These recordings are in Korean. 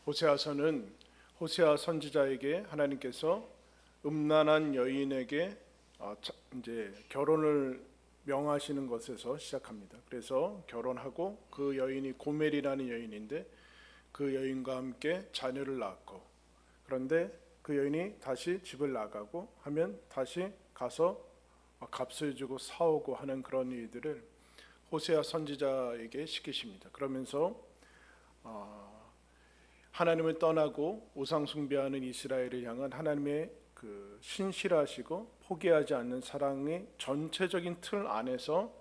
호세아서는 호세아 선지자에게 하나님께서 음란한 여인에게 이제 결혼을 명하시는 것에서 시작합니다. 그래서 결혼하고 그 여인이 고멜이라는 여인인데 그 여인과 함께 자녀를 낳았고, 그런데 그 여인이 다시 집을 나가고 하면 다시 가서 값을 주고 사오고 하는 그런 일들을 호세아 선지자에게 시키십니다. 그러면서 하나님을 떠나고 우상 숭배하는 이스라엘을 향한 하나님의 그 신실하시고 포기하지 않는 사랑의 전체적인 틀 안에서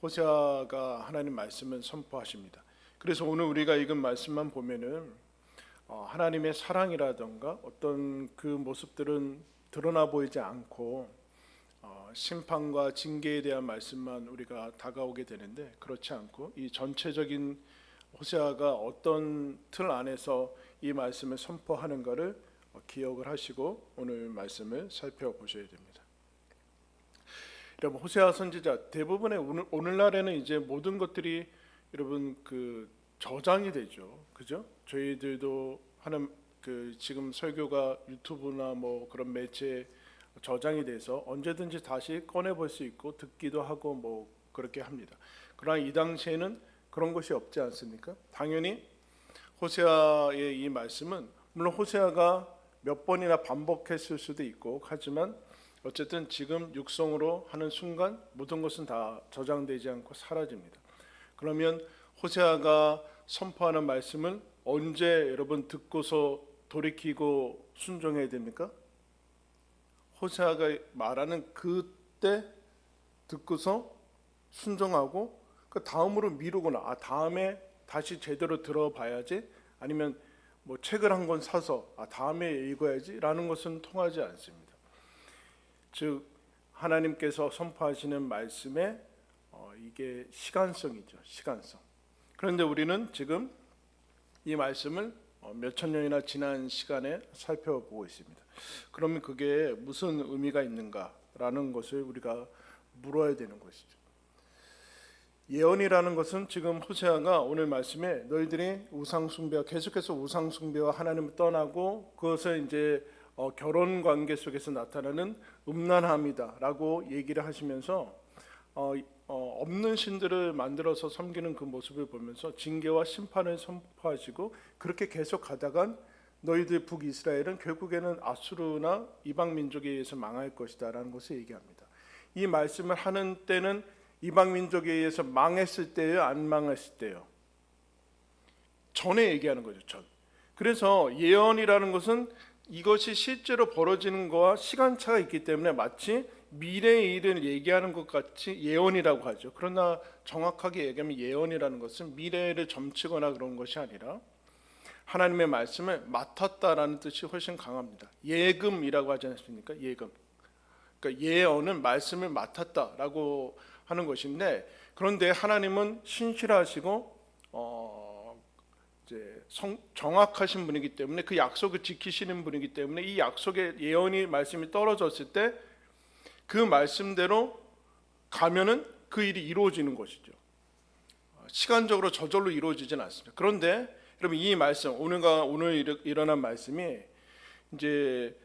호세아가 하나님 말씀을 선포하십니다. 그래서 오늘 우리가 읽은 말씀만 보면은 하나님의 사랑이라던가 어떤 그 모습들은 드러나 보이지 않고 심판과 징계에 대한 말씀만 우리가 다가오게 되는데, 그렇지 않고 이 전체적인 호세아가 어떤 틀 안에서 이 말씀을 선포하는가를 기억을 하시고 오늘 말씀을 살펴보셔야 됩니다. 여러분, 호세아 선지자 대부분의 오늘날에는 이제 모든 것들이 여러분 그 저장이 되죠, 그죠? 저희들도 하는 그 지금 설교가 유튜브나 뭐 그런 매체에 저장이 돼서 언제든지 다시 꺼내 볼 수 있고 듣기도 하고 뭐 그렇게 합니다. 그러나 이 당시에는 그런 것이 없지 않습니까? 당연히 호세아의 이 말씀은 물론 호세아가 몇 번이나 반복했을 수도 있고 하지만 어쨌든 지금 육성으로 하는 순간 모든 것은 다 저장되지 않고 사라집니다. 그러면 호세아가 선포하는 말씀을 언제 여러분 듣고서 돌이키고 순종해야 됩니까? 호세아가 말하는 그때 듣고서 순종하고 그 다음으로 미루거나 다음에 다시 제대로 들어봐야지, 아니면 뭐 책을 한 권 사서 다음에 읽어야지라는 것은 통하지 않습니다. 즉 하나님께서 선포하시는 말씀에 이게 시간성이죠, 시간성. 그런데 우리는 지금 이 말씀을 몇천 년이나 지난 시간에 살펴보고 있습니다. 그러면 그게 무슨 의미가 있는가라는 것을 우리가 물어야 되는 것이죠. 예언이라는 것은 지금 호세아가 오늘 말씀에 너희들이 우상 숭배와 계속해서 우상 숭배와 하나님을 떠나고 그것을 이제 결혼 관계 속에서 나타나는 음란함이다라고 얘기를 하시면서 없는 신들을 만들어서 섬기는 그 모습을 보면서 징계와 심판을 선포하시고, 그렇게 계속 가다간 너희들 북이스라엘은 결국에는 아수르나 이방 민족에 의해서 망할 것이다라는 것을 얘기합니다. 이 말씀을 하는 때는 이방 민족에 의해서 망했을 때예요, 안 망했을 때요? 전에 얘기하는 거죠, 전. 그래서 예언이라는 것은 이것이 실제로 벌어지는 거와 시간차가 있기 때문에 마치 미래의 일을 얘기하는 것 같이 예언이라고 하죠. 그러나 정확하게 얘기하면 예언이라는 것은 미래를 점치거나 그런 것이 아니라 하나님의 말씀을 맡았다라는 뜻이 훨씬 강합니다. 예금이라고 하지 않습니까? 예금. 그러니까 예언은 말씀을 맡았다라고 하는 것인데, 그런데 하나님은 신실하시고 이제 정확하신 분이기 때문에 그 약속을 지키시는 분이기 때문에 이 약속의 예언이 말씀이 떨어졌을 때 그 말씀대로 가면은 그 일이 이루어지는 것이죠. 시간적으로 저절로 이루어지진 않습니다. 그런데 여러분, 이 말씀 오늘 일어난 말씀이 이제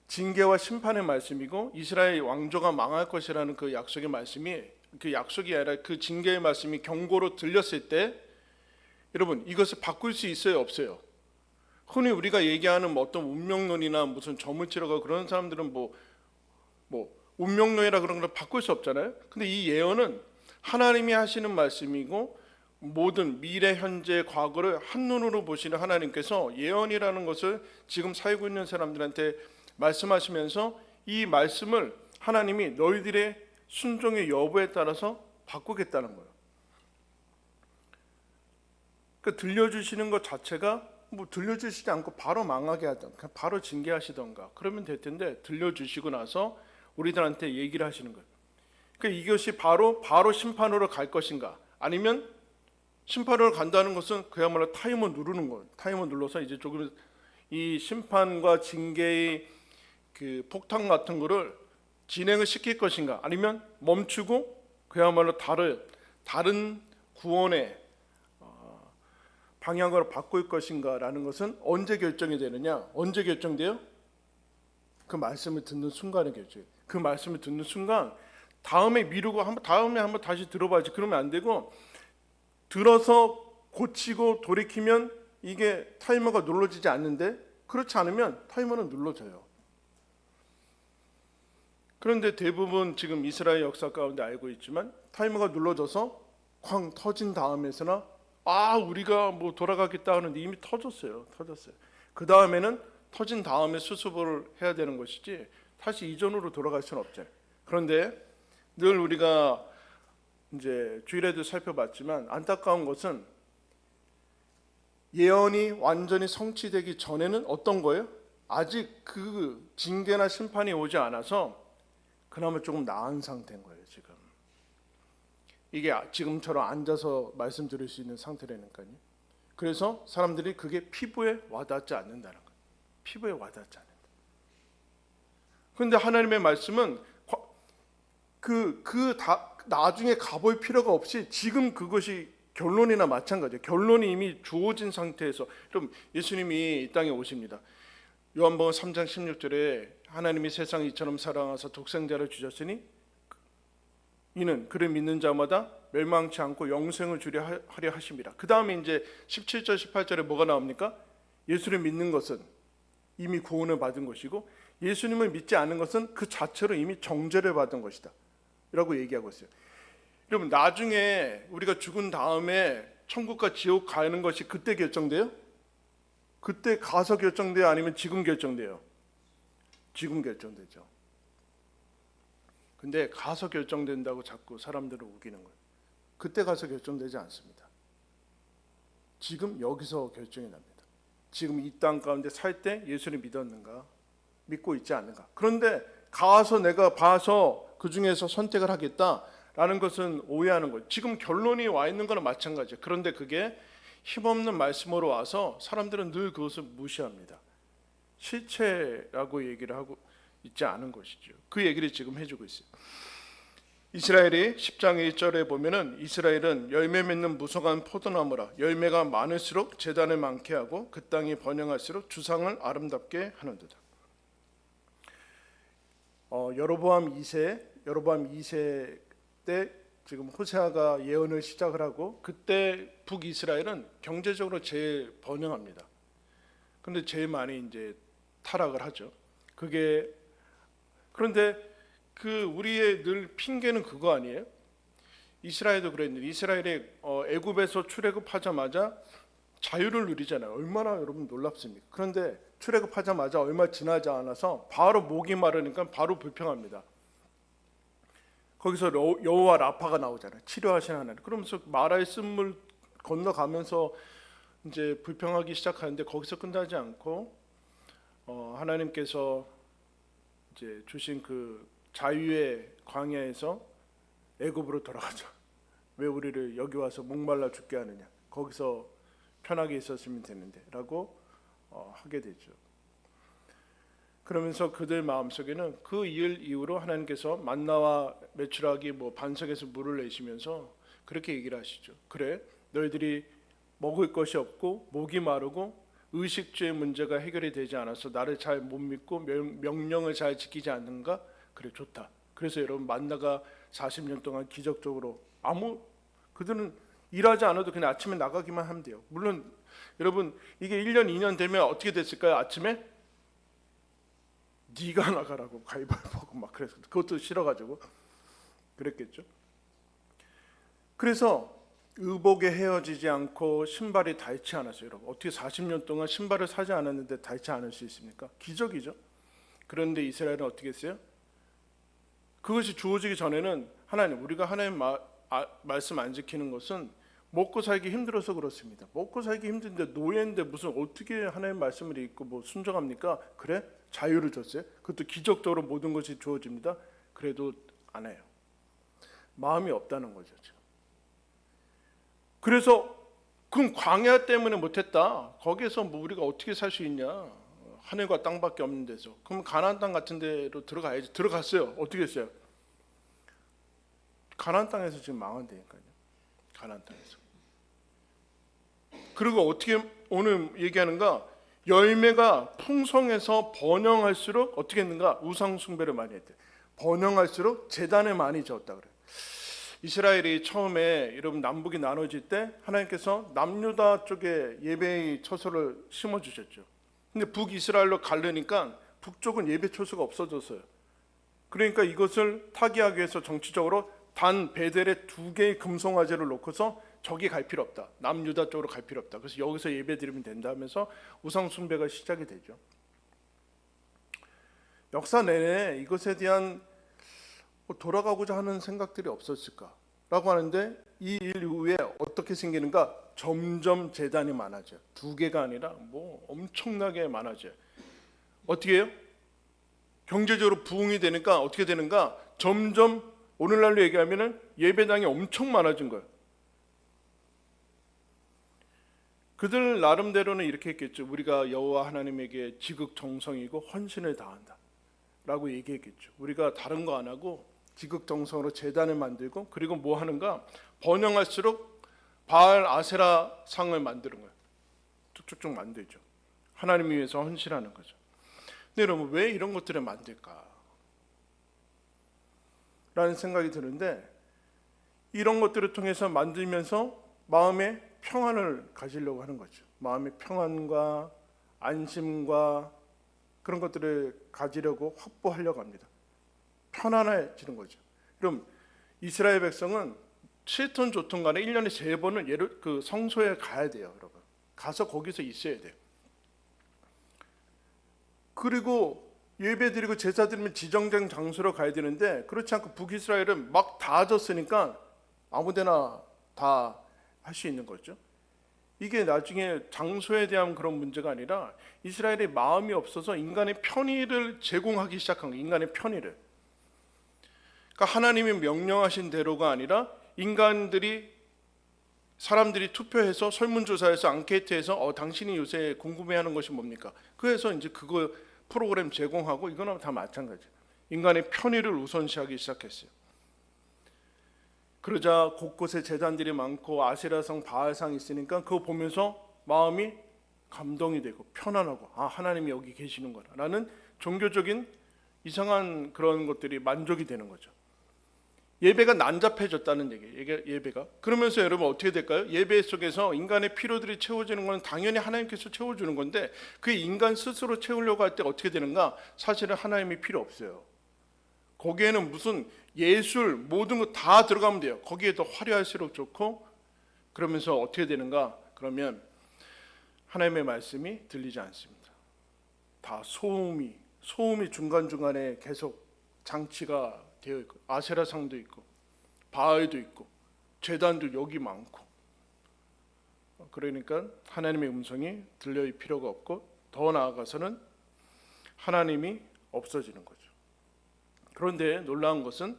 징계와 심판의 말씀이고 이스라엘 왕조가 망할 것이라는 그 약속의 말씀이, 그 약속이 아니라 그 징계의 말씀이 경고로 들렸을 때 여러분, 이것을 바꿀 수 있어요, 없어요? 흔히 우리가 얘기하는 어떤 운명론이나 무슨 점을 그런 사람들은 뭐 운명론이라 그런 걸 바꿀 수 없잖아요. 근데 이 예언은 하나님이 하시는 말씀이고 모든 미래, 현재, 과거를 한눈으로 보시는 하나님께서 예언이라는 것을 지금 살고 있는 사람들한테 말씀하시면서 이 말씀을 하나님이 너희들의 순종의 여부에 따라서 바꾸겠다는 거예요. 그러니까 들려주시는 것 자체가 뭐 들려주시지 않고 바로 망하게 하던가 바로 징계하시던가 그러면 될 텐데, 들려주시고 나서 우리들한테 얘기를 하시는 거예요. 그러니까 이것이 바로 심판으로 갈 것인가, 아니면 심판으로 간다는 것은 그야말로 타이머 누르는 거예요. 타이머 눌러서 이제 조금 이 심판과 징계의 그 폭탄 같은 거를 진행을 시킬 것인가, 아니면 멈추고 그야말로 다른 구원의 방향으로 바꿀 것인가라는 것은 언제 결정이 되느냐? 언제 결정돼요? 그 말씀을 듣는 순간에 결정해요. 그 말씀을 듣는 순간 다음에 미루고 다음에 한번 다시 들어봐야지. 그러면 안 되고 들어서 고치고 돌이키면 이게 타이머가 눌러지지 않는데 그렇지 않으면 타이머는 눌러져요. 그런데 대부분 지금 이스라엘 역사 가운데 알고 있지만 타이머가 눌러져서 쾅 터진 다음에서나 우리가 뭐 돌아가겠다 하는데 이미 터졌어요. 그 다음에는 터진 다음에 수습을 해야 되는 것이지 다시 이전으로 돌아갈 수는 없죠. 그런데 늘 우리가 이제 주일에도 살펴봤지만 안타까운 것은 예언이 완전히 성취되기 전에는 어떤 거예요? 아직 그 징계나 심판이 오지 않아서 그나마 조금 나은 상태인 거예요. 지금 이게 지금처럼 앉아서 말씀드릴 수 있는 상태라니까요. 그래서 사람들이 그게 피부에 와닿지 않는다는 거예요. 피부에 와닿지 않는다. 그런데 하나님의 말씀은 나중에 가볼 필요가 없이 지금 그것이 결론이나 마찬가지예요. 결론이 이미 주어진 상태에서. 그럼 예수님이 이 땅에 오십니다. 요한복음 3장 16절에 하나님이 세상을 이처럼 사랑하사 독생자를 주셨으니 이는 그를 믿는 자마다 멸망치 않고 영생을 주려 하려 하심이라. 그 다음에 이제 17절 18절에 뭐가 나옵니까? 예수를 믿는 것은 이미 구원을 받은 것이고 예수님을 믿지 않는 것은 그 자체로 이미 정죄를 받은 것이다 라고 얘기하고 있어요. 여러분 나중에 우리가 죽은 다음에 천국과 지옥 가는 것이 그때 결정돼요? 그때 가서 결정돼요? 아니면 지금 결정돼요? 지금 결정되죠. 근데 가서 결정된다고 자꾸 사람들을 우기는 거예요. 그때 가서 결정되지 않습니다. 지금 여기서 결정이 납니다. 지금 이 땅 가운데 살 때 예수를 믿었는가? 믿고 있지 않는가? 그런데 가서 내가 봐서 그 중에서 선택을 하겠다라는 것은 오해하는 거예요. 지금 결론이 와 있는 거나 마찬가지예요. 그런데 그게 힘없는 말씀으로 와서 사람들은 늘 그것을 무시합니다. 실체라고 얘기를 하고 있지 않은 것이죠. 그 얘기를 지금 해주고 있어요. 이스라엘이 10장 1절에 보면은 이스라엘은 열매 맺는 무성한 포도나무라 열매가 많을수록 제단을 많게 하고 그 땅이 번영할수록 주상을 아름답게 하는도다. 여로보암 2세 때 지금 호세아가 예언을 시작을 하고 그때 북이스라엘은 경제적으로 제일 번영합니다. 그런데 제일 많이 이제 타락을 하죠. 그런데 우리의 늘 핑계는 그거 아니에요? 이스라엘도 그랬는데 이스라엘이 애굽에서 출애굽하자마자 자유를 누리잖아요. 얼마나 여러분 놀랍습니까? 그런데 출애굽하자마자 얼마 지나지 않아서 바로 목이 마르니까 바로 불평합니다. 거기서 여호와 라파가 나오잖아요. 치료하시는 하나님. 그러면서 마라의 쓴물 건너가면서 이제 불평하기 시작하는데 거기서 끝나지 않고 하나님께서 이제 주신 그 자유의 광야에서 애굽으로 돌아가자. 왜 우리를 여기 와서 목말라 죽게 하느냐? 거기서 편하게 있었으면 되는데라고 하게 되죠. 그러면서 그들 마음속에는 그 일 이후로 하나님께서 만나와 메추라기 반석에서 물을 내시면서 그렇게 얘기를 하시죠. 그래, 너희들이 먹을 것이 없고 목이 마르고 의식주의 문제가 해결이 되지 않아서 나를 잘 못 믿고 명령을 잘 지키지 않는가? 그래, 좋다. 그래서 여러분 만나가 40년 동안 기적적으로 그들은 일하지 않아도 그냥 아침에 나가기만 하면 돼요. 물론 여러분 이게 1년 2년 되면 어떻게 됐을까요? 아침에 네가 나가라고 가위바위보고 막 그래서 그것도 싫어가지고 그랬겠죠. 그래서 의복에 헤어지지 않고 신발이 닳지 않았어요. 여러분 어떻게 40년 동안 신발을 사지 않았는데 닳지 않을 수 있습니까? 기적이죠. 그런데 이스라엘은 어떻게 했어요? 그것이 주어지기 전에는 하나님, 우리가 하나님 말씀 안 지키는 것은 먹고 살기 힘들어서 그렇습니다. 먹고 살기 힘든데 노예인데 무슨 어떻게 하나님 말씀을 읽고 순종합니까? 그래? 자유를 줬어요. 그것도 기적적으로 모든 것이 주어집니다. 그래도 안 해요. 마음이 없다는 거죠 지금. 그래서 그럼 광야 때문에 못했다. 거기에서 우리가 어떻게 살 수 있냐? 하늘과 땅밖에 없는 데서. 그럼 가나안 땅 같은 데로 들어가야지. 들어갔어요. 어떻게 했어요? 가나안 땅에서 지금 망한다니까요. 가나안 땅에서. 그리고 어떻게 오늘 얘기하는가? 열매가 풍성해서 번영할수록 어떻게 했는가? 우상 숭배를 많이 했대. 번영할수록 제단을 많이 지었다 그래. 이스라엘이 처음에 여러분 남북이 나눠질 때 하나님께서 남유다 쪽에 예배의 처소를 심어 주셨죠. 근데 북이스라엘로 가려니까 북쪽은 예배 처소가 없어졌어요. 그러니까 이것을 타개하기 위해서 정치적으로 단 베델에 2개의 금송아지를 놓고서 저기 갈 필요 없다. 남유다 쪽으로 갈 필요 없다. 그래서 여기서 예배 드리면 된다 하면서 우상 숭배가 시작이 되죠. 역사 내내 이것에 대한 돌아가고자 하는 생각들이 없었을까라고 하는데 이 일 이후에 어떻게 생기는가? 점점 제단이 많아져요. 2개가 아니라 뭐 엄청나게 많아져요. 어떻게 해요? 경제적으로 부흥이 되니까 어떻게 되는가? 점점 오늘날로 얘기하면은 예배당이 엄청 많아진 거예요. 그들 나름대로는 이렇게 했겠죠. 우리가 여호와 하나님에게 지극정성이고 헌신을 다한다 라고 얘기했겠죠. 우리가 다른 거 안 하고 지극정성으로 제단을 만들고 그리고 뭐 하는가? 번영할수록 바알 아세라 상을 만드는 거예요. 쭉쭉쭉 만들죠. 하나님 위해서 헌신하는 거죠. 근데 여러분 왜 이런 것들을 만들까? 라는 생각이 드는데 이런 것들을 통해서 만들면서 마음에 평안을 가지려고 하는 거죠. 마음의 평안과 안심과 그런 것들을 가지려고 확보하려고 합니다. 편안해지는 거죠. 그럼 이스라엘 백성은 7톤 좋든 간에 1년에 3번은 그 성소에 가야 돼요, 여러분. 가서 거기서 있어야 돼요. 그리고 예배 드리고 제사 드리면 지정된 장소로 가야 되는데 그렇지 않고 북이스라엘은 막 닫았으니까 아무데나 다 할 수 있는 거죠. 이게 나중에 장소에 대한 그런 문제가 아니라 이스라엘의 마음이 없어서 인간의 편의를 제공하기 시작한 거예요. 인간의 편의를. 그러니까 하나님이 명령하신 대로가 아니라 사람들이 투표해서 설문조사해서 앙케이트해서 당신이 요새 궁금해하는 것이 뭡니까? 그래서 이제 그거 프로그램 제공하고 이거는 다 마찬가지예요. 인간의 편의를 우선시하기 시작했어요. 그러자 곳곳에 제단들이 많고 아세라상 바알상 있으니까 그거 보면서 마음이 감동이 되고 편안하고 하나님이 여기 계시는구나라는 종교적인 이상한 그런 것들이 만족이 되는 거죠. 예배가 난잡해졌다는 얘기예요. 예배가. 그러면서 여러분 어떻게 될까요? 예배 속에서 인간의 필요들이 채워지는 건 당연히 하나님께서 채워주는 건데 그 인간 스스로 채우려고 할 때 어떻게 되는가? 사실은 하나님이 필요 없어요. 거기에는 무슨 예술 모든 거 다 들어가면 돼요. 거기에 더 화려할수록 좋고 그러면서 어떻게 되는가? 그러면 하나님의 말씀이 들리지 않습니다. 다 소음이 중간중간에 계속 장치가 되어 있고 아세라상도 있고 바알도 있고 제단도 여기 많고 그러니까 하나님의 음성이 들릴 필요가 없고 더 나아가서는 하나님이 없어지는 거죠. 그런데 놀라운 것은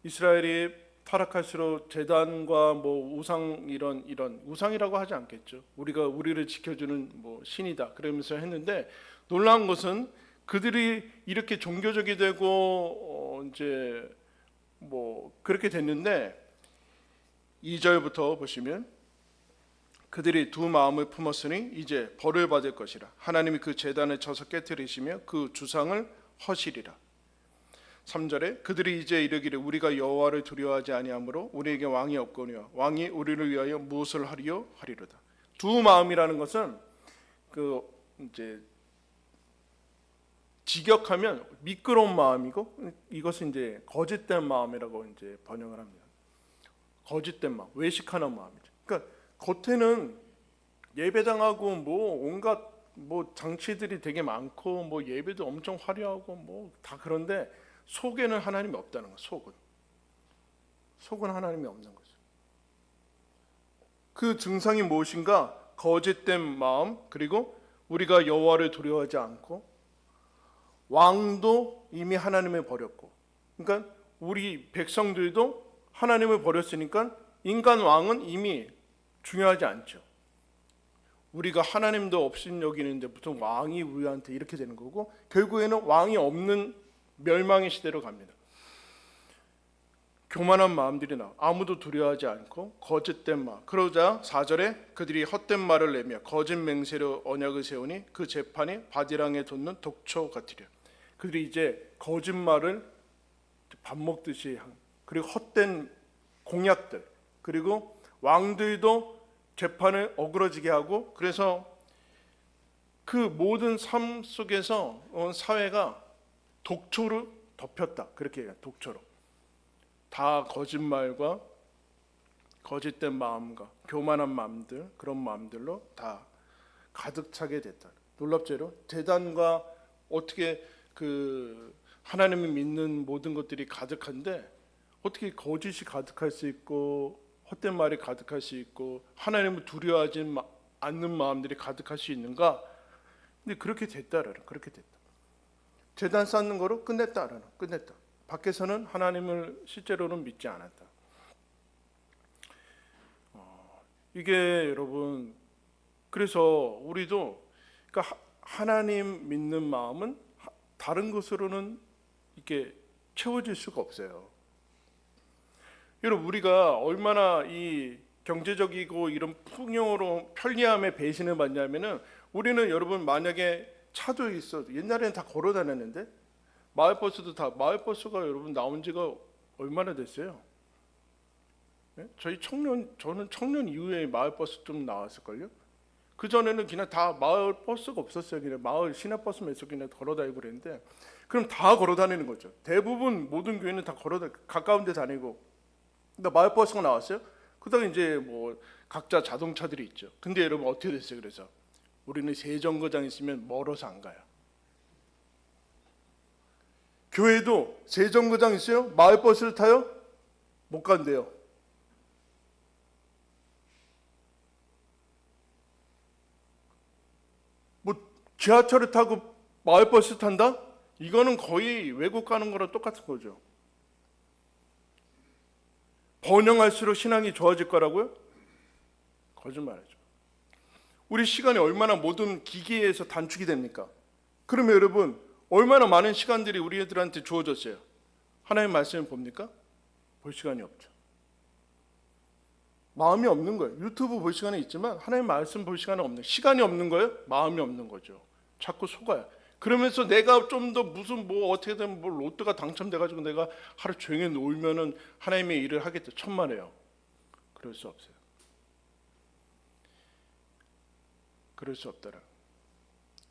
이스라엘이 타락할수록 제단과 뭐 우상 이런 우상이라고 하지 않겠죠. 우리가 우리를 지켜주는 뭐 신이다 그러면서 했는데 놀라운 것은 그들이 이렇게 종교적이 되고 이제 뭐 그렇게 됐는데 2절부터 보시면 그들이 두 마음을 품었으니 이제 벌을 받을 것이라. 하나님이 그 제단을 쳐서 깨뜨리시며 그 주상을 허시리라. 3절에 그들이 이제 이르기를 우리가 여호와를 두려워하지 아니하므로 우리에게 왕이 없거니와 왕이 우리를 위하여 무엇을 하리요 하리로다. 두 마음이라는 것은 그 이제 직역하면 미끄러운 마음이고 이것은 이제 거짓된 마음이라고 이제 번역을 합니다. 거짓된 마음, 외식하는 마음이죠. 그러니까 겉에는 예배당하고 뭐 온갖 뭐 장치들이 되게 많고 뭐 예배도 엄청 화려하고 뭐 다 그런데 속에는 하나님이 없다는 거예요. 속은 하나님이 없는 거죠. 그 증상이 무엇인가? 거짓된 마음, 그리고 우리가 여호와를 두려워하지 않고 왕도 이미 하나님을 버렸고, 그러니까 우리 백성들도 하나님을 버렸으니까 인간 왕은 이미 중요하지 않죠. 우리가 하나님도 없인 여기는데 무슨 왕이 우리한테 이렇게 되는 거고 결국에는 왕이 없는 멸망의 시대로 갑니다. 교만한 마음들이 나. 아무도 두려워하지 않고 거짓된 말. 그러자 4절에 그들이 헛된 말을 내며 거짓 맹세로 언약을 세우니 그 재판이 바디랑에 돋는 독초 같으려. 그들이 이제 거짓말을 밥 먹듯이 한, 그리고 헛된 공약들, 그리고 왕들도 재판을 어그러지게 하고, 그래서 그 모든 삶 속에서 사회가 독초로 덮였다. 그렇게 해요. 독초로. 다 거짓말과 거짓된 마음과 교만한 마음들, 그런 마음들로 다 가득 차게 됐다. 놀랍제로 제단과 어떻게 그 하나님을 믿는 모든 것들이 가득한데 어떻게 거짓이 가득할 수 있고 헛된 말이 가득할 수 있고 하나님을 두려워하지 않는 마음들이 가득할 수 있는가? 근데 그렇게 됐다라는, 그렇게 됐다. 제단 쌓는 거로 끝냈다라는, 끝냈다. 밖에서는 하나님을 실제로는 믿지 않았다. 이게 여러분, 그래서 우리도 그러니까 하나님 믿는 마음은 다른 것으로는 이렇게 채워질 수가 없어요. 여러분, 우리가 얼마나 이 경제적이고 이런 풍요로 편리함에 배신을 받냐면은, 우리는 여러분 만약에 차도 있어도 옛날에는 다 걸어 다녔는데 마을버스도 다, 마을버스가 여러분 나온 지가 얼마나 됐어요? 네? 저는 청년 이후에 마을버스 좀 나왔을걸요? 그 전에는 그냥 다 마을버스가 없었어요. 그냥 마을 시내버스만 있어 그냥 걸어 다니고 그랬는데, 그럼 다 걸어 다니는 거죠. 대부분 모든 교회는 다 가까운 데 다니고. 근데 마을버스가 나왔어요. 그다음에 이제 뭐 각자 자동차들이 있죠. 근데 여러분 어떻게 됐어요? 그래서 우리는 새 정거장 있으면 멀어서 안 가요. 교회도 새 정거장 있어요? 마을버스를 타요? 못 간대요. 뭐 지하철을 타고 마을버스 탄다? 이거는 거의 외국 가는 거랑 똑같은 거죠. 번영할수록 신앙이 좋아질 거라고요? 거짓말이죠. 우리 시간이 얼마나 모든 기기에서 단축이 됩니까? 그러면 여러분 얼마나 많은 시간들이 우리 애들한테 주어졌어요? 하나님 말씀을 봅니까? 볼 시간이 없죠. 마음이 없는 거예요. 유튜브 볼 시간이 있지만 하나님 말씀 볼 시간은 없는, 시간이 없는 거예요? 마음이 없는 거죠. 자꾸 속아요. 그러면서 내가 좀 더 무슨 뭐 어떻게든 뭐 로또가 당첨돼가지고 내가 하루 종일 놀면은 하나님의 일을 하겠다. 천만에요. 그럴 수 없어요. 그럴 수 없더라.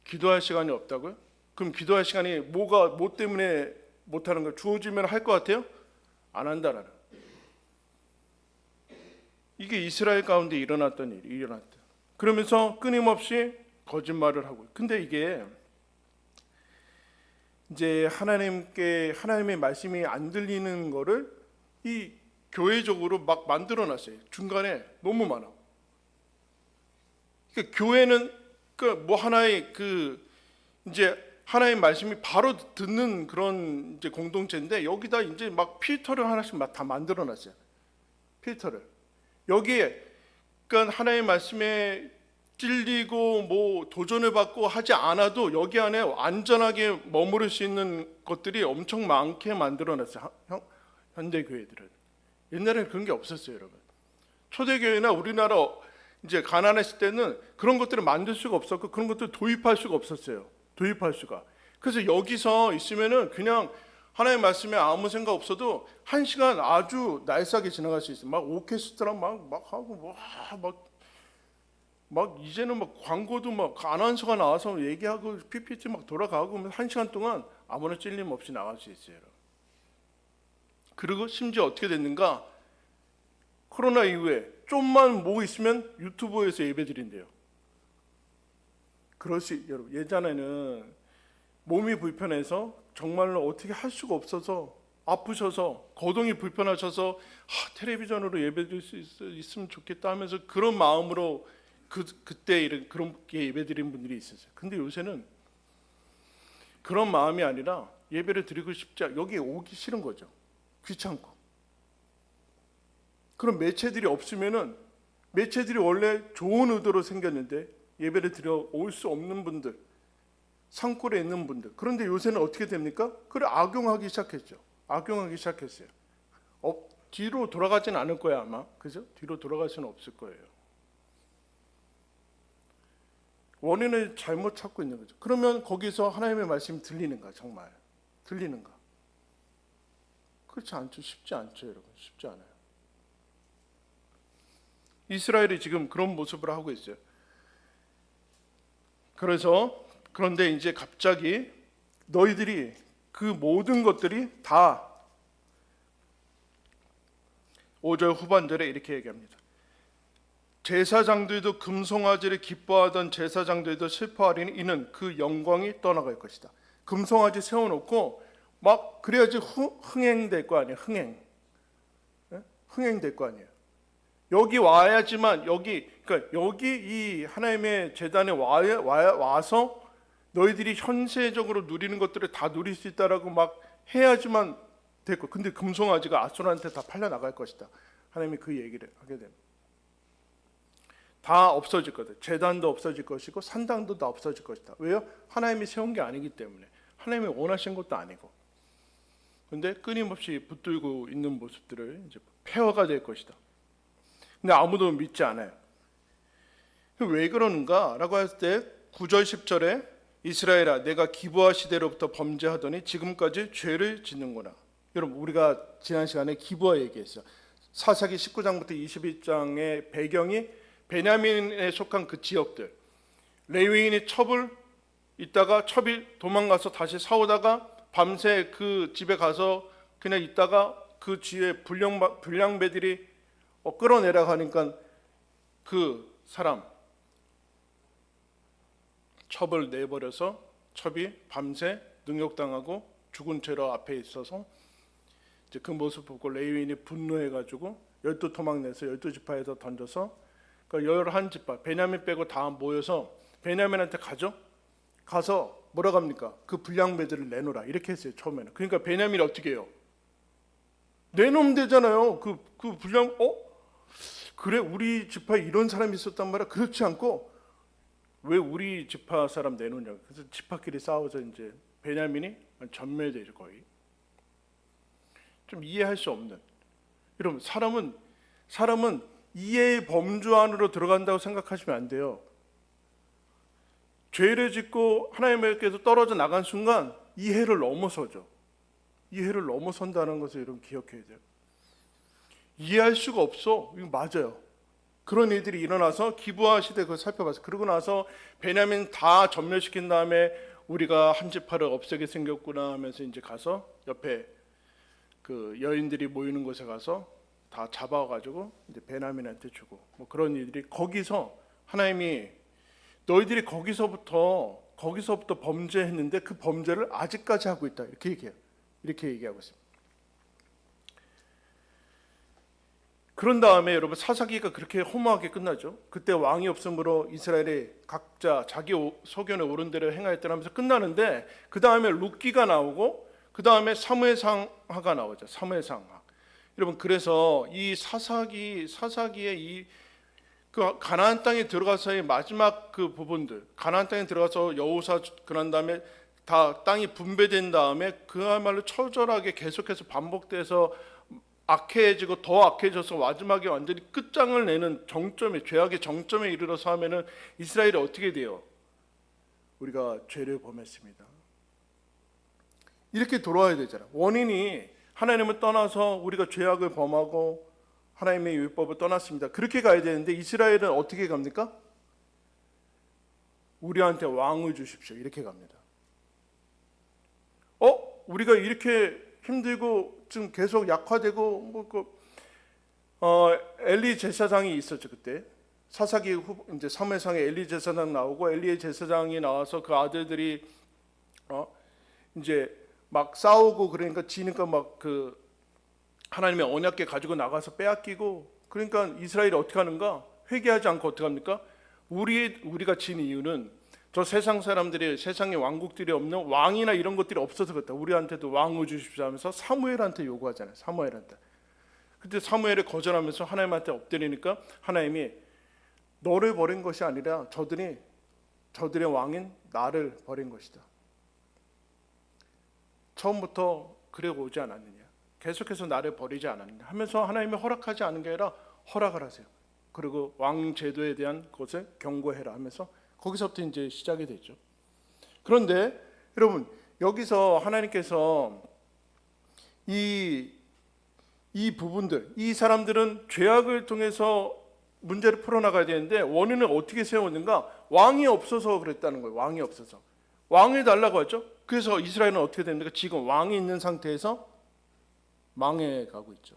기도할 시간이 없다고요? 그럼 기도할 시간이 뭐 때문에 못하는 거 주어지면 할 것 같아요? 안 한다라는. 이게 이스라엘 가운데 일어났던 일이 일어났다. 그러면서 끊임없이 거짓말을 하고. 근데 이게 이제 하나님의 말씀이 안 들리는 거를 이 교회적으로 막 만들어놨어요. 중간에 너무 많아. 그러니까 교회는 뭐 하나의 이제 하나의 말씀이 바로 듣는 그런 이제 공동체인데, 여기다 이제 막 필터를 하나씩 막 다 만들어놨어요. 필터를 여기에, 그러니까 하나의 말씀에 찔리고 뭐 도전을 받고 하지 않아도 여기 안에 안전하게 머무를 수 있는 것들이 엄청 많게 만들어놨어요. 현대 교회들은. 옛날에는 그런 게 없었어요, 여러분. 초대교회나 우리나라 이제 가난했을 때는 그런 것들을 만들 수가 없었고 그런 것들을 도입할 수가 없었어요. 도입할 수가. 그래서 여기서 있으면은 그냥 하나님의 말씀에 아무 생각 없어도 한 시간 아주 날싸게 지나갈 수 있어요. 막 오케스트라 막 하고 막 이제는 막 광고도 막 아나운서가 나와서 얘기하고 PPT 막 돌아가고 한 시간 동안 아무런 찔림 없이 나갈 수 있어요. 그리고 심지어 어떻게 됐는가? 코로나 이후에 좀만 뭐 있으면 유튜브에서 예배드린대요. 여러분, 예전에는 몸이 불편해서 정말로 어떻게 할 수가 없어서 아프셔서 거동이 불편하셔서 텔레비전으로 예배드릴 수 있으면 좋겠다 하면서 그런 마음으로 그때 그렇게 예배드린 분들이 있었어요. 근데 요새는 그런 마음이 아니라 예배를 드리고 싶지 않고 여기에 오기 싫은 거죠. 귀찮고. 그런 매체들이 없으면은, 매체들이 원래 좋은 의도로 생겼는데 예배를 드려 올 수 없는 분들, 산골에 있는 분들. 그런데 요새는 어떻게 됩니까? 그걸 악용하기 시작했죠. 악용하기 시작했어요. 뒤로 돌아가진 않을 거야 아마. 그죠? 뒤로 돌아갈 수는 없을 거예요. 원인을 잘못 찾고 있는 거죠. 그러면 거기서 하나님의 말씀이 들리는가? 정말 들리는가? 그렇지 않죠. 쉽지 않죠, 여러분. 쉽지 않아요. 이스라엘이 지금 그런 모습을 하고 있어요. 그런데 이제 갑자기 너희들이 그 모든 것들이 다 5절 후반절에 이렇게 얘기합니다. 제사장들도 금송아지를 기뻐하던 제사장들도 슬퍼하리니 이는 그 영광이 떠나갈 것이다. 금송아지 세워놓고 막 그래야지 흥행될 거 아니에요. 흥행될 거 아니에요. 여기 와야지만 그러니까 여기 이 하나님의 제단에 와서 너희들이 현세적으로 누리는 것들을 다 누릴 수 있다라고 막 해야지만 될 거. 근데 금송아지가 아수라한테 다 팔려 나갈 것이다. 하나님이 그 얘기를 하게 됩니다. 다 없어질 거다. 제단도 없어질 것이고 산당도 다 없어질 것이다. 왜요? 하나님이 세운 게 아니기 때문에. 하나님이 원하신 것도 아니고. 근데 끊임없이 붙들고 있는 모습들을 이제 폐허가 될 것이다. 근데 아무도 믿지 않아요. 왜 그러는가? 라고 했을 때 9절 10절에 이스라엘아 내가 기브아 시대로부터 범죄하더니 지금까지 죄를 짓는구나. 여러분 우리가 지난 시간에 기브아 얘기했어요. 사사기 19장부터 21장의 배경이 베냐민에 속한 그 지역들, 레위인이 첩이 도망가서 다시 사오다가 밤새 그 집에 가서 그냥 있다가 그 뒤에 불량배들이 끌어내라고 하니까 그 사람 첩을 내버려서 첩이 밤새 능욕당하고 죽은 채로 앞에 있어서 이제 그 모습 보고 레위인이 분노해가지고 12토막 내서 12지파에서 던져서 그러니까 11지파 베냐민 빼고 다 모여서 베냐민한테 가서 뭐라고 합니까? 그 불량배들을 내놓으라 이렇게 했어요 처음에는. 그러니까 베냐민이 어떻게 해요? 내놓으면 되잖아요. 그 불량 그래 우리 지파에 이런 사람이 있었단 말이야. 그렇지 않고 왜 우리 지파 사람 내놓냐고. 그래서 지파끼리 싸워서 이제 베냐민이 전멸되죠 거의. 좀 이해할 수 없는. 여러분 사람은 이해의 범주 안으로 들어간다고 생각하시면 안 돼요. 죄를 짓고 하나님께서 떨어져 나간 순간 이해를 넘어서죠. 이해를 넘어선다는 것을 여러분 기억해야 돼요. 이해할 수가 없어. 이거 맞아요. 그런 일들이 일어나서 기브아 시대 그걸 살펴봤어요. 그러고 나서 베냐민 다 전멸시킨 다음에 우리가 한 지파를 없애게 생겼구나 하면서 이제 가서 옆에 그 여인들이 모이는 곳에 가서 다 잡아가지고 이제 베냐민한테 주고 뭐 그런 일들이 거기서 하나님이 너희들이 거기서부터 범죄했는데 그 범죄를 아직까지 하고 있다 이렇게 얘기하고 있습니다. 그런 다음에 여러분 사사기가 그렇게 허무하게 끝나죠. 그때 왕이 없으므로 이스라엘이 각자 자기 소견에 옳은 대로 행하였더라면서 끝나는데 그 다음에 룻기가 나오고 그 다음에 사무엘상하가 나오죠. 사무엘상하. 여러분 그래서 이 사사기의 이 그 가나안 땅에 들어가서의 마지막 그 부분들, 가나안 땅에 들어가서 여호사 그런 다음에 다 땅이 분배된 다음에 그야말로 처절하게 계속해서 반복돼서 악해지고 더 악해져서 마지막에 완전히 끝장을 내는 정점에 죄악의 정점에 이르러서 하면은 이스라엘이 어떻게 돼요? 우리가 죄를 범했습니다. 이렇게 돌아와야 되잖아. 원인이 하나님을 떠나서 우리가 죄악을 범하고 하나님의 율법을 떠났습니다. 그렇게 가야 되는데 이스라엘은 어떻게 갑니까? 우리한테 왕을 주십시오. 이렇게 갑니다. 우리가 이렇게 힘들고 지금 계속 약화되고 엘리 제사장이 있었죠 그때. 사사기 이제 사무엘상에 엘리 제사장 나오고 엘리의 제사장이 나와서 그 아들들이 이제 막 싸우고 그러니까 지니까 막 그 하나님의 언약궤 가지고 나가서 빼앗기고 그러니까 이스라엘이 어떻게 하는가? 회개하지 않고 어떻게 합니까? 우리가 진 이유는 저 세상 사람들이 세상에 왕국들이 없는 왕이나 이런 것들이 없어서 그렇다. 우리한테도 왕을 주십시오 하면서 사무엘한테 요구하잖아요. 사무엘한테. 그때 사무엘이 거절하면서 하나님한테 엎드리니까 하나님이 너를 버린 것이 아니라 저들의 왕인 나를 버린 것이다. 처음부터 그래 오지 않았느냐. 계속해서 나를 버리지 않았느냐 하면서 하나님이 허락하지 않은 게 아니라 허락을 하세요. 그리고 왕 제도에 대한 것을 경고해라 하면서 거기서부터 이제 시작이 됐죠. 그런데 여러분, 여기서 하나님께서 이 부분들, 이 사람들은 죄악을 통해서 문제를 풀어나가야 되는데 원인을 어떻게 세웠는가? 왕이 없어서 그랬다는 거예요. 왕이 없어서. 왕을 달라고 하죠. 그래서 이스라엘은 어떻게 됩니까? 지금 왕이 있는 상태에서 망해가고 있죠.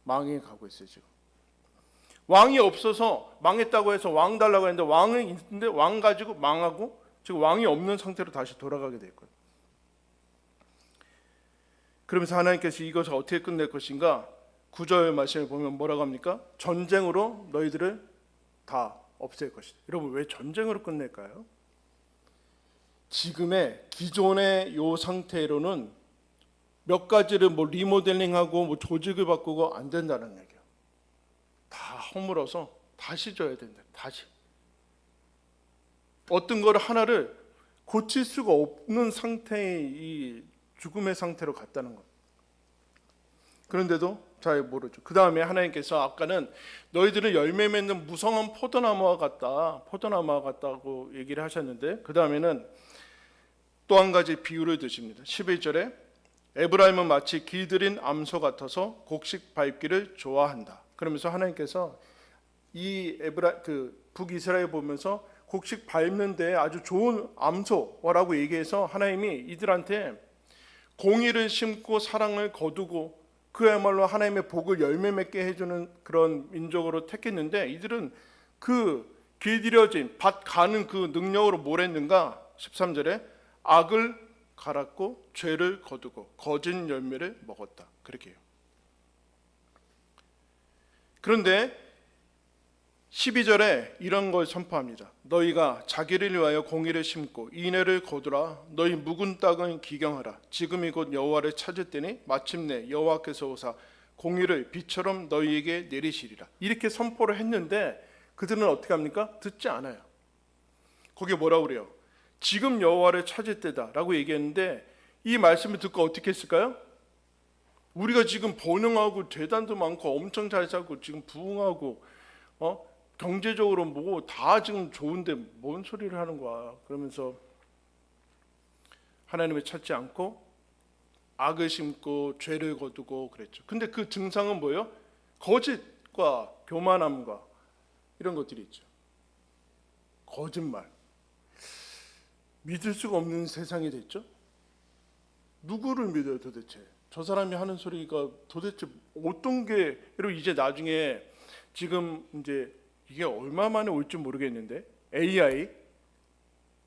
망해가고 있어요. 지금 왕이 없어서 망했다고 해서 왕 달라고 했는데 왕은 있는데 왕 가지고 망하고 지금 왕이 없는 상태로 다시 돌아가게 될 거예요. 그러면서 하나님께서 이것을 어떻게 끝낼 것인가? 9절 말씀을 보면 뭐라고 합니까? 전쟁으로 너희들을 다 없앨 것이다. 여러분, 왜 전쟁으로 끝낼까요? 지금의 기존의 요 상태로는 몇 가지를 뭐 리모델링하고 뭐 조직을 바꾸고 안 된다는 얘기예요. 다 허물어서 다시 져야 된다. 다시 어떤 거를 하나를 고칠 수가 없는 상태의 이 죽음의 상태로 갔다는 것. 그런데도 잘 모르죠. 그 다음에 하나님께서 아까는 너희들은 열매 맺는 무성한 포도나무와 같다, 포도나무와 같다고 얘기를 하셨는데 그 다음에는 또 한 가지 비유를 드십니다. 11절에 에브라임은 마치 길들인 암소 같아서 곡식 밟기를 좋아한다. 그러면서 하나님께서 이 북이스라엘 보면서 곡식 밟는데 아주 좋은 암소라고 얘기해서 하나님이 이들한테 공의를 심고 사랑을 거두고 그야말로 하나님의 복을 열매 맺게 해주는 그런 민족으로 택했는데 이들은 그 길들여진 밭 가는 그 능력으로 뭘 했는가? 13절에 악을 갈았고 죄를 거두고 거짓 열매를 먹었다. 그렇게 해요. 그런데 12절에 이런 걸 선포합니다. 너희가 자기를 위하여 공의를 심고 인애를 거두라. 너희 묵은 땅은 기경하라. 지금이 곧 여호와를 찾을 때니 마침내 여호와께서 오사 공의를 비처럼 너희에게 내리시리라. 이렇게 선포를 했는데 그들은 어떻게 합니까? 듣지 않아요. 거기에 뭐라고 그래요? 지금 여호와를 찾을 때다라고 얘기했는데 이 말씀을 듣고 어떻게 했을까요? 우리가 지금 번영하고 재단도 많고 엄청 잘 살고 지금 부흥하고 경제적으로 뭐 다 지금 좋은데 뭔 소리를 하는 거야. 그러면서 하나님을 찾지 않고 악을 심고 죄를 거두고 그랬죠. 근데 그 증상은 뭐예요? 거짓과 교만함과 이런 것들이 있죠. 거짓말. 믿을 수가 없는 세상이 됐죠. 누구를 믿어요 도대체? 저 사람이 하는 소리가 도대체 어떤 게, 여러분 이제 나중에 지금 이제 이게 얼마 만에 올지 모르겠는데 AI,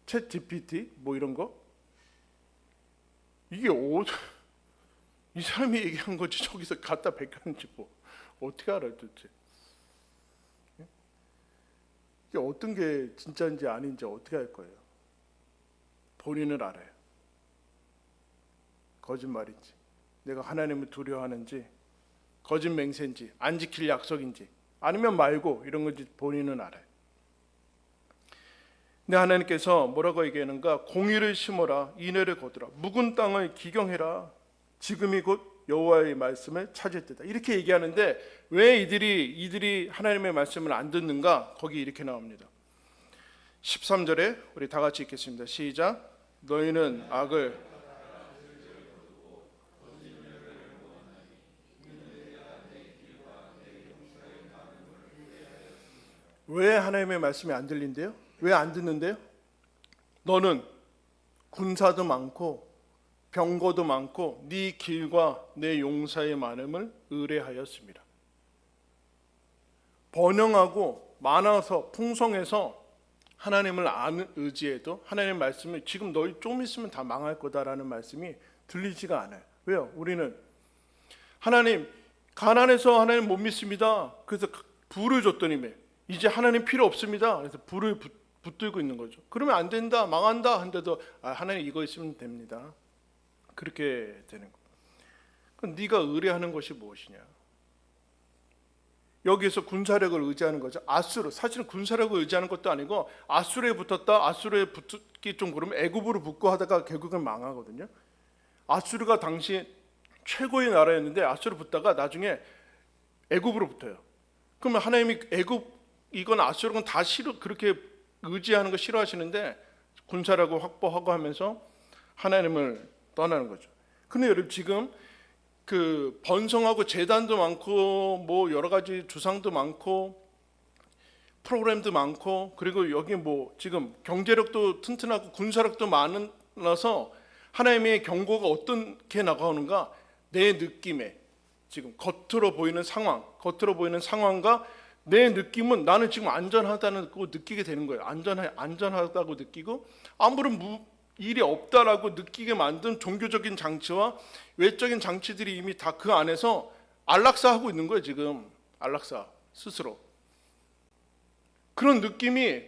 챗 GPT 뭐 이런 거 이게 이 사람이 얘기한 거지 저기서 갖다 베꼈는지 뭐 어떻게 알아요 도대체? 이게 어떤 게 진짜인지 아닌지 어떻게 할 거예요? 본인은 알아요. 거짓말인지, 내가 하나님을 두려워하는지, 거짓 맹세인지, 안 지킬 약속인지, 아니면 말고 이런 건지 본인은 알아요. 근데 하나님께서 뭐라고 얘기하는가? 공의를 심어라, 인애를 거두라, 묵은 땅을 기경해라. 지금이 곧 여호와의 말씀을 찾을 때다. 이렇게 얘기하는데 왜 이들이 하나님의 말씀을 안 듣는가? 거기 이렇게 나옵니다. 13절에 우리 다 같이 읽겠습니다. 시작. 너희는 악을 왜 하나님의 말씀이 안 들린대요? 왜 안 듣는데요? 너는 군사도 많고 병거도 많고 네 길과 내 용사의 많음을 의뢰하였습니다. 번영하고 많아서 풍성해서 하나님을 아는 의지에도 하나님의 말씀이 지금 너희 좀 있으면 다 망할 거다라는 말씀이 들리지가 않아요. 왜요? 우리는 하나님 가난해서 하나님 못 믿습니다. 그래서 부를 줬더니 이제 하나님 필요 없습니다. 그래서 불을 붙들고 있는 거죠. 그러면 안 된다, 망한다 한데도 하나님 이거 있으면 됩니다. 그렇게 되는 거. 그럼 네가 의뢰하는 것이 무엇이냐? 여기에서 군사력을 의지하는 거죠. 아수르, 사실은 군사력을 의지하는 것도 아니고 아수르에 붙었다, 아수르에 붙기 좀 그러면 애굽으로 붙고 하다가 결국은 망하거든요. 아수르가 당시 최고의 나라였는데 아수르 붙다가 나중에 애굽으로 붙어요. 그러면 하나님이 이건 아수르는 다 싫어, 그렇게 의지하는 거 싫어하시는데 군사라고 확보하고 하면서 하나님을 떠나는 거죠. 근데 여러분 지금 그 번성하고 재단도 많고 뭐 여러 가지 주상도 많고 프로그램도 많고 그리고 여기 뭐 지금 경제력도 튼튼하고 군사력도 많아서 하나님의 경고가 어떻게 나가오는가, 내 느낌에 지금 겉으로 보이는 상황과 내 느낌은 나는 지금 안전하다는 거 느끼게 되는 거예요. 안전하다고 느끼고 아무런 일이 없다라고 느끼게 만든 종교적인 장치와 외적인 장치들이 이미 다 그 안에서 안락사하고 있는 거예요. 지금 안락사 스스로. 그런 느낌이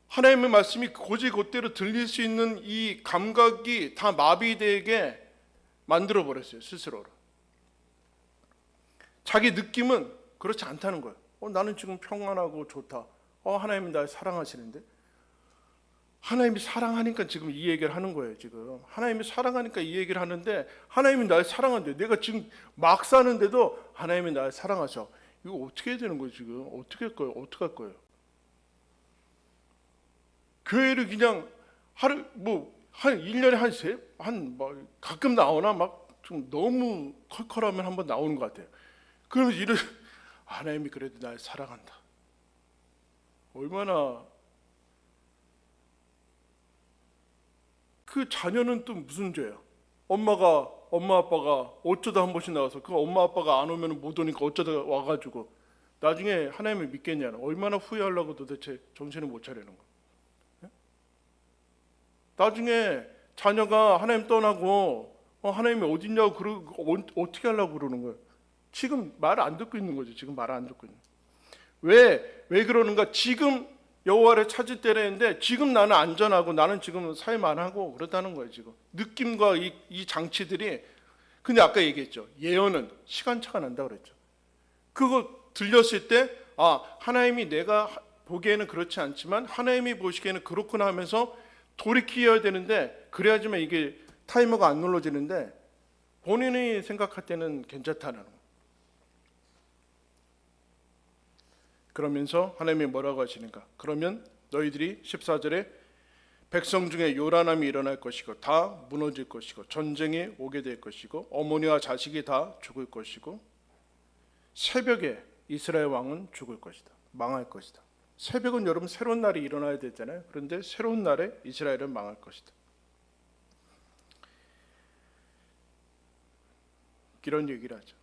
하나님의 말씀이 곧대로 들릴 수 있는 이 감각이 다 마비되게 만들어 버렸어요. 스스로를. 자기 느낌은 그렇지 않다는 거예요. 나는 지금 평안하고 좋다. 하나님이 날 사랑하시는데. 하나님이 사랑하니까 지금 이 얘기를 하는 거예요. 지금 하나님이 사랑하니까 이 얘기를 하는데, 하나님이 날 사랑한대. 내가 지금 막 사는데도 하나님이 날 사랑하셔. 이거 어떻게 해야 되는 거예요? 지금 어떻게 할 거예요? 어떻게 할 거예요? 교회를 그냥 하루 한 1년에 가끔 나오나 막 좀 너무 컬컬하면 한번 나오는 것 같아요. 그러면 하나님이 그래도 날 사랑한다. 얼마나. 그 자녀는 또 무슨 죄야? 엄마 아빠가 어쩌다 한 번씩 나와서 그 엄마 아빠가 안 오면 못 오니까 어쩌다 와가지고 나중에 하나님을 믿겠냐는, 얼마나 후회하려고 도대체 정신을 못 차리는 거야. 나중에 자녀가 하나님 떠나고 하나님이 어딨냐고 어떻게 하려고 그러는 거예요. 지금 말 안 듣고 있는 거죠. 지금 말 안 듣고 있는. 왜 그러는가? 지금 여호와를 찾을 때라는데 지금 나는 안전하고 나는 지금 살만하고 그렇다는 거예요. 지금 느낌과 이 장치들이. 근데 아까 얘기했죠. 예언은 시간차가 난다 그랬죠. 그거 들렸을 때 하나님이 내가 보기에는 그렇지 않지만 하나님이 보시기에는 그렇구나 하면서 돌이켜야 되는데, 그래야지만 이게 타이머가 안 눌러지는데 본인이 생각할 때는 괜찮다는 거예요. 그러면서 하나님이 뭐라고 하시는가? 그러면 너희들이 14절에 백성 중에 요란함이 일어날 것이고 다 무너질 것이고 전쟁이 오게 될 것이고 어머니와 자식이 다 죽을 것이고 새벽에 이스라엘 왕은 죽을 것이다. 망할 것이다. 새벽은 여러분 새로운 날이 일어나야 되잖아요. 그런데 새로운 날에 이스라엘은 망할 것이다. 이런 얘기를 하죠.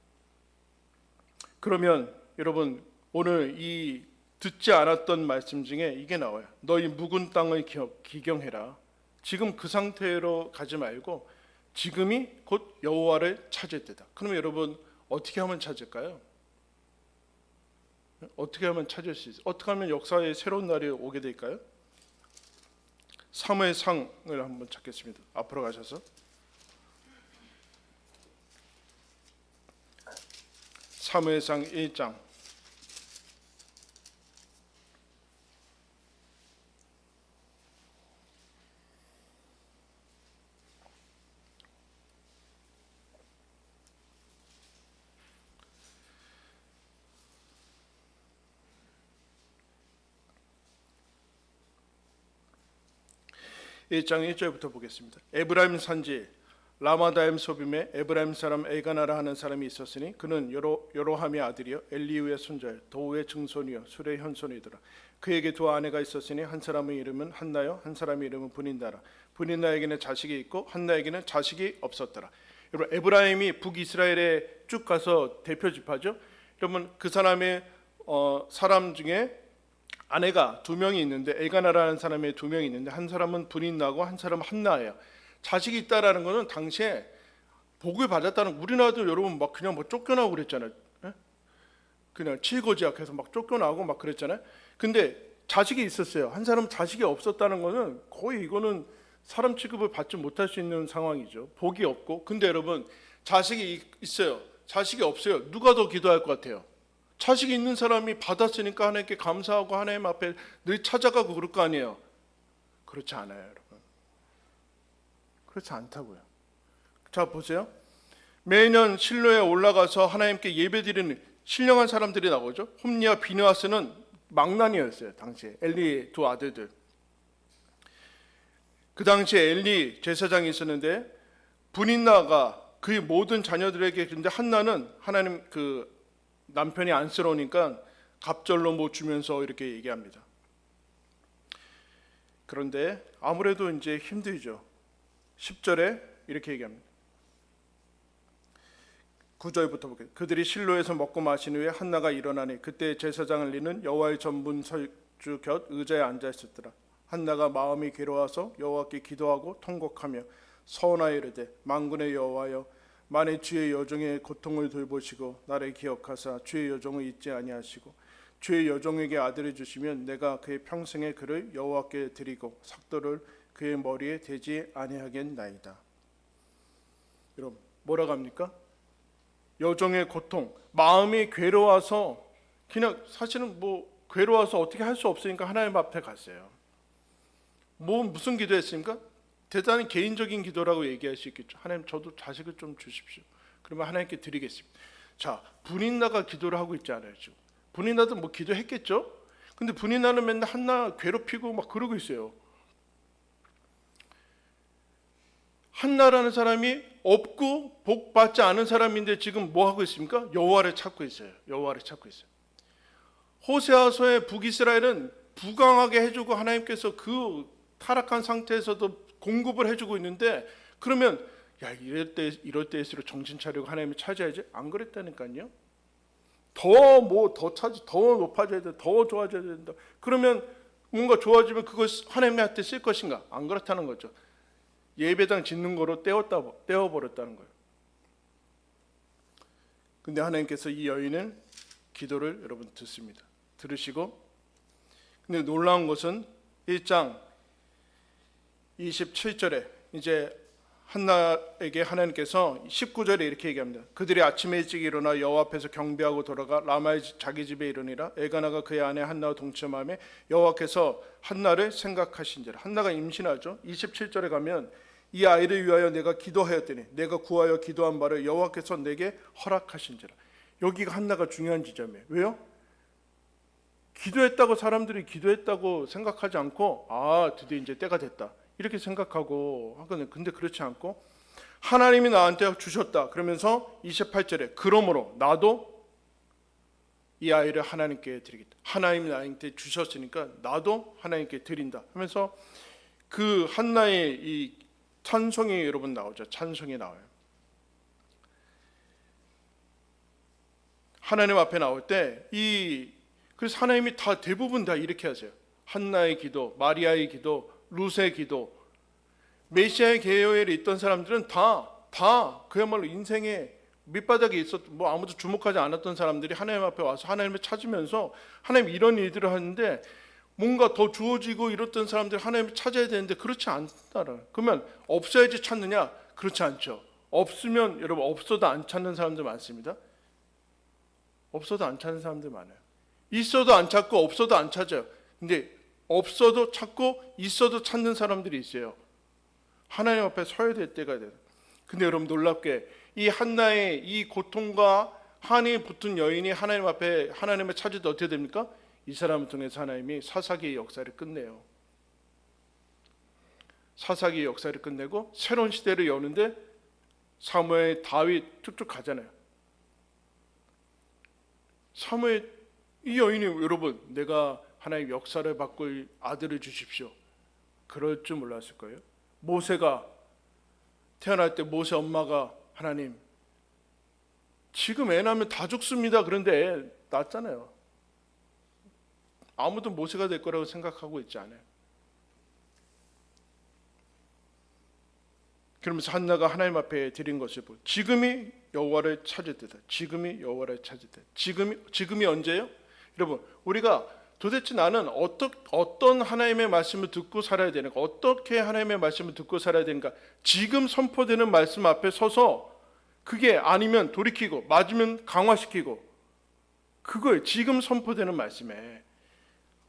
그러면 여러분 오늘 이 듣지 않았던 말씀 중에 이게 나와요. 너희 묵은 땅을 기경해라. 지금 그 상태로 가지 말고 지금이 곧 여호와를 찾을 때다. 그러면 여러분 어떻게 하면 찾을까요? 어떻게 하면 찾을 수 있어요? 어떻게 하면 역사의 새로운 날이 오게 될까요? 사무엘상을 한번 찾겠습니다. 앞으로 가셔서 사무엘상 1장 1장 1절부터 보겠습니다. 에브라임 산지 라마다임 소빔에 에브라임 사람 엘가나라 하는 사람이 있었으니 그는 여로함의 아들이요 엘리우의 손자요 도우의 증손이요 술의 현손이더라. 그에게 두 아내가 있었으니 한 사람의 이름은 한나요 한 사람의 이름은 브닌다라. 브닌다에게는 자식이 있고 한나에게는 자식이 없었더라. 여러분 에브라임이 북이스라엘에 쭉 가서 대표 지파죠. 여러분 그 사람의 사람 중에 아내가 두 명이 있는데 엘가나라는 사람의 두 명이 있는데 한 사람은 브닌나고 한 사람은 한나예요. 자식이 있다라는 것은 당시에 복을 받았다는, 우리나라도 여러분 막 그냥 뭐 쫓겨나고 그랬잖아요. 그냥 칠거지약해서 막 쫓겨나고 막 그랬잖아요. 근데 자식이 있었어요. 한 사람 자식이 없었다는 것은 거의 이거는 사람 취급을 받지 못할 수 있는 상황이죠. 복이 없고. 근데 여러분 자식이 있어요. 자식이 없어요. 누가 더 기도할 것 같아요? 자식이 있는 사람이 받았으니까 하나님께 감사하고 하나님 앞에 늘 찾아가고 그럴 거 아니에요. 그렇지 않아요, 여러분. 그렇지 않다고요. 자 보세요. 매년 실로에 올라가서 하나님께 예배드리는 신령한 사람들이 나오죠. 홈리와 비느하스는 망나니였어요. 당시에 엘리의 두 아들들. 그 당시에 엘리 제사장이 있었는데 분인나가 그의 모든 자녀들에게, 근데 한나는 하나님 그 남편이 안쓰러우니까 갑절로 뭐 주면서 이렇게 얘기합니다. 그런데 아무래도 이제 힘들죠. 10절에 이렇게 얘기합니다. 9절부터 볼게요. 그들이 실로에서 먹고 마신 후에 한나가 일어나니 그때 제사장을 리는 여호와의 전문 설주 곁 의자에 앉아 있었더라. 한나가 마음이 괴로워서 여호와께 기도하고 통곡하며 서원하여 이르되 만군의 여호와여, 만일 주의 여종의 고통을 돌보시고 나를 기억하사 주의 여종을 잊지 아니하시고 주의 여종에게 아들을 주시면 내가 그의 평생의 그를 여호와께 드리고 삭도를 그의 머리에 대지 아니하겠나이다. 여러분 뭐라고 합니까? 여종의 고통, 마음이 괴로워서, 그냥 사실은 뭐 괴로워서 어떻게 할 수 없으니까 하나님 앞에 갔어요. 무슨 기도했습니까? 대단히 개인적인 기도라고 얘기할 수 있겠죠. 하나님, 저도 자식을 좀 주십시오. 그러면 하나님께 드리겠습니다. 자, 분인나가 기도를 하고 있지 않아요 지금. 분인나도 뭐 기도했겠죠. 근데 분인나는 맨날 한나 괴롭히고 막 그러고 있어요. 한나라는 사람이 없고 복 받지 않은 사람인데 지금 뭐 하고 있습니까? 여호와를 찾고 있어요. 여호와를 찾고 있어요. 호세아서의 북이스라엘은 부강하게 해주고 하나님께서 그 타락한 상태에서도 공급을 해주고 있는데, 그러면 야, 이럴 때일수록 정신 차리고 하나님을 찾아야지. 안 그랬다니까요. 더 높아져야 돼, 더 좋아져야 된다. 그러면 뭔가 좋아지면 그걸 하나님한테 쓸 것인가? 안 그렇다는 거죠. 예배당 짓는 거로 떼어버렸다는 거예요. 근데 하나님께서 이 여인의 기도를 여러분 듣습니다. 들으시고, 근데 놀라운 것은 1장 27절에 이제 한나에게 하나님께서 19절에 이렇게 얘기합니다. 그들이 아침에 일찍 일어나 여호와 앞에서 경배하고 돌아가 라마의 자기 집에 이르니라. 엘가나가 그의 아내 한나와 동침하며 여호와께서 한나를 생각하신지라. 한나가 임신하죠. 27절에 가면 이 아이를 위하여 내가 기도하였더니 내가 구하여 기도한 바를 여호와께서 내게 허락하신지라. 여기가 한나가 중요한 지점이에요. 왜요? 기도했다고 사람들이 기도했다고 생각하지 않고, 아, 드디어 이제 때가 됐다 이렇게 생각하고 하거든요. 근데 그렇지 않고 하나님이 나한테 주셨다 그러면서 28절에 그러므로 나도 이 아이를 하나님께 드리겠다. 하나님이 나한테 주셨으니까 나도 하나님께 드린다 하면서 그 한나의 이 찬송이 여러분 나오죠. 찬송이 나와요. 하나님 앞에 나올 때 그래서 하나님이 대부분 다 이렇게 하세요. 한나의 기도, 마리아의 기도, 룻의 기도, 메시아의 계열에 있던 사람들은 다 그야말로 인생의 밑바닥에 뭐 아무도 주목하지 않았던 사람들이 하나님 앞에 와서 하나님을 찾으면서 하나님 이런 일들을 하는데 뭔가 더 주어지고 이랬던 사람들 하나님을 찾아야 되는데 그렇지 않다라. 그러면 없어야지 찾느냐? 그렇지 않죠. 없으면 여러분 없어도 안 찾는 사람들 많습니다. 없어도 안 찾는 사람들 많아요. 있어도 안 찾고 없어도 안 찾아요. 근데 없어도 찾고 있어도 찾는 사람들이 있어요. 하나님 앞에 서야 될 때가 돼요. 근데 여러분 놀랍게 이 한나의 이 고통과 한이 붙은 여인이 하나님 앞에 하나님을 찾을 때 어떻게 됩니까? 이 사람을 통해서 하나님이 사사기의 역사를 끝내요. 사사기의 역사를 끝내고 새로운 시대를 여는데 사무엘, 다윗 쭉쭉 가잖아요. 사무엘, 이 여인이 여러분 내가 하나님 역사를 바꿀 아들을 주십시오. 그럴 줄 몰랐을 거예요. 모세가 태어날 때 모세 엄마가 하나님 지금 애 낳으면 다 죽습니다. 그런데 애 낳았잖아요. 아무도 모세가 될 거라고 생각하고 있지 않아요. 그러면서 한나가 하나님 앞에 드린 것을 보고 지금이 여호와를 찾을 때다. 지금이 여호와를 찾을 때. 지금이 언제예요? 여러분 우리가 도대체 나는 어떤 하나님의 말씀을 듣고 살아야 되는가? 어떻게 하나님의 말씀을 듣고 살아야 되는가? 지금 선포되는 말씀 앞에 서서 그게 아니면 돌이키고 맞으면 강화시키고 그거예요. 지금 선포되는 말씀에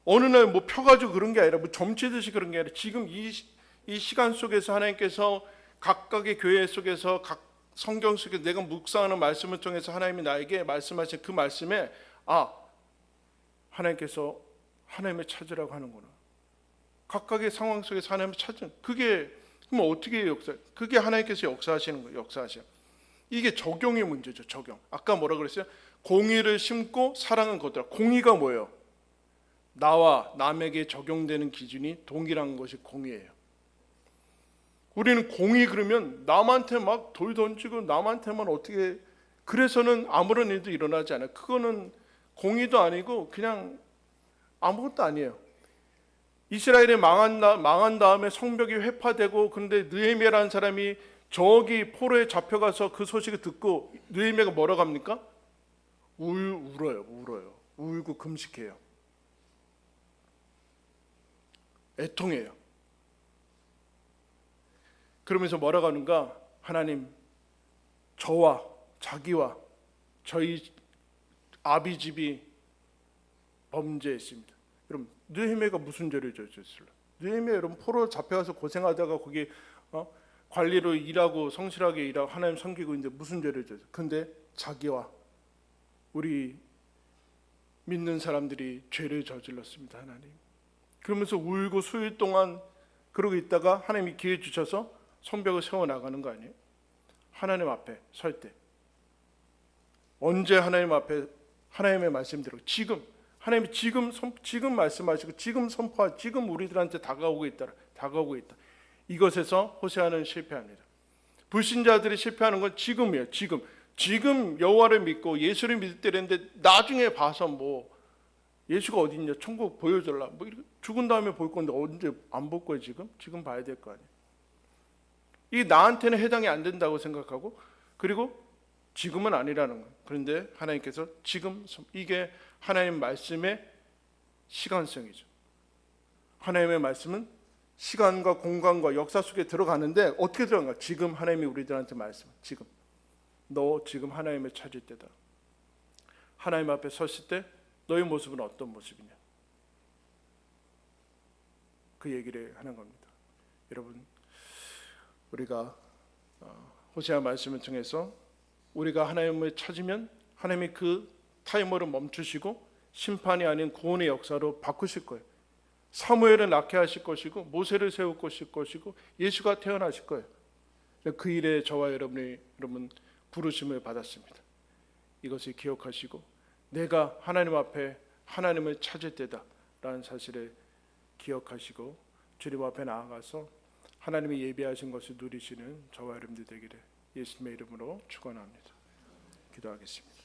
어느 날 뭐 펴가지고 그런 게 아니라 뭐 점치듯이 그런 게 아니라 지금 이 시간 속에서 하나님께서 각각의 교회 속에서 각 성경 속에 내가 묵상하는 말씀을 통해서 하나님이 나에게 말씀하신 그 말씀에 하나님께서 하나님을 찾으라고 하는구나. 각각의 상황 속에서 하나님을 찾은 그게 그럼 어떻게 그게 하나님께서 역사하시는 거예요. 역사하셔. 이게 적용의 문제죠. 적용. 아까 뭐라 그랬어요? 공의를 심고 사랑은 거두라. 공의가 뭐예요? 나와 남에게 적용되는 기준이 동일한 것이 공의예요. 우리는 공의 그러면 남한테 막 돌 던지고 남한테만 어떻게 그래서는 아무런 일도 일어나지 않아요. 그거는 공의도 아니고 그냥 아무것도 아니에요. 이스라엘이 망한 다음에 성벽이 회파되고 그런데 느헤미야라는 사람이 저기 포로에 잡혀가서 그 소식을 듣고 느헤미야가 뭐라고 합니까? 울어요. 울고 금식해요. 애통해요. 그러면서 뭐라고 하는가? 하나님, 저와 자기와 저희 아비 집이 범죄했습니다. 여러분, 느헤미야가 무슨 죄를 저질렀을까? 느헤미야 여러분 포로 잡혀가서 고생하다가 거기 관리로 일하고 성실하게 일하고 하나님 섬기고 있는데 무슨 죄를 저질렀어요? 근데 자기와 우리 믿는 사람들이 죄를 저질렀습니다. 하나님. 그러면서 울고 수일 동안 그러고 있다가 하나님이 기회 주셔서 성벽을 세워나가는 거 아니에요? 하나님 앞에 설 때 언제 하나님 앞에 하나님의 말씀대로 지금 하나님이 지금 말씀하시고 지금 지금 우리들한테 다가오고 있다. 이것에서 호세아는 실패합니다. 불신자들이 실패하는 건 지금이에요. 지금 여호와를 믿고 예수를 믿을 때랬는데 나중에 봐서 뭐 예수가 어디 있냐 천국 보여줄라 뭐 죽은 다음에 볼 건데 언제 안 볼 거예요? 지금 봐야 될 거 아니에요. 이게 나한테는 해당이 안 된다고 생각하고 그리고 지금은 아니라는 거예요. 그런데 하나님께서 지금 이게 하나님 말씀의 시간성이죠. 하나님의 말씀은 시간과 공간과 역사 속에 들어가는데 어떻게 들어간가? 지금 하나님이 우리들한테 말씀. 너 지금 하나님을 찾을 때다. 하나님 앞에 섰을 때 너의 모습은 어떤 모습이냐? 그 얘기를 하는 겁니다. 여러분, 우리가 호세아 말씀을 통해서 우리가 하나님을 찾으면 하나님이 그 타이머를 멈추시고 심판이 아닌 구원의 역사로 바꾸실 거예요. 사무엘을 낳게 하실 것이고 모세를 세울 것이고 예수가 태어나실 거예요. 그 일에 저와 여러분 부르심을 받았습니다. 이것을 기억하시고 내가 하나님 앞에 하나님을 찾을 때다라는 사실을 기억하시고 주님 앞에 나아가서 하나님이 예비하신 것을 누리시는 저와 여러분들 되기를 예수님의 이름으로 축원합니다. 기도하겠습니다.